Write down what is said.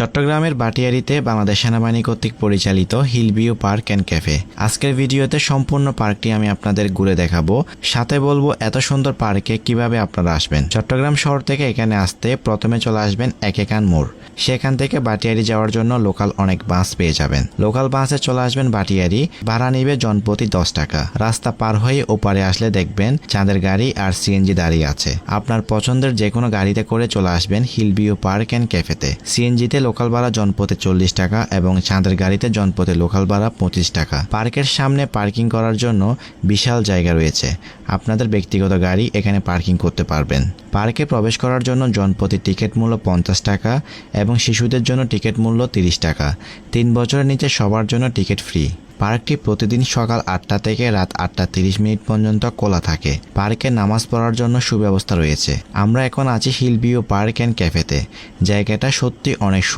চট্টগ্রামের বাটিয়াড়িতে বাংলাদেশ সেনাবাহিনী কর্তৃক পরিচালিত hill view park and cafe. আজকের ভিডিওতে সম্পূর্ণ পার্কটি আমি আপনাদের ঘুরে দেখাবো, সাথে বলবো এত সুন্দর পার্কে কিভাবে আপনারা আসবেন। চট্টগ্রাম শহর থেকে এখানে আসতে প্রথমে চলে আসবেন একেকান মোড়, সেখান থেকে বাটিয়াড়ি যাওয়ার জন্য লোকাল অনেক বাস পেয়ে যাবেন। লোকাল বাসে চলে আসবেন বাটিয়াড়ি, ভাড়া নিবে জনপ্রতি 10 টাকা। রাস্তা পার হয়ে ওপারে আসলে দেখবেন চাঁদের গাড়ি আর সিএনজি দাঁড়িয়ে আছে। আপনার পছন্দের যে কোনো গাড়িতে করে চলে আসবেন হিল ভিউ পার্ক অ্যান্ড ক্যাফেতে। সিএনজিতে লোকাল ভাড়া জনপ্রতি 40 টাকা এবং চাঁদের গাড়িতে জনপ্রতি লোকাল ভাড়া 25 টাকা। পার্কের সামনে পার্কিং করার জন্য বিশাল জায়গা রয়েছে, আপনাদের ব্যক্তিগত গাড়ি এখানে পার্কিং করতে পারবেন। পার্কে প্রবেশ করার জন্য জনপ্রতি টিকিট মূল্য 50 টাকা এবং শিশুদের জন্য টিকিট মূল্য 30 টাকা। 3 বছরের নিচে সবার জন্য টিকিট ফ্রি। পার্কটি প্রতিদিন সকাল 8টা থেকে রাত 8:30 পর্যন্ত খোলা থাকে। পার্কে নামাজ পড়ার জন্য সুব্যবস্থা রয়েছে। আমরা এখন আছি হিল ভিউ পার্ক অ্যান্ড ক্যাফেতে। জায়গাটা সত্যি অনেক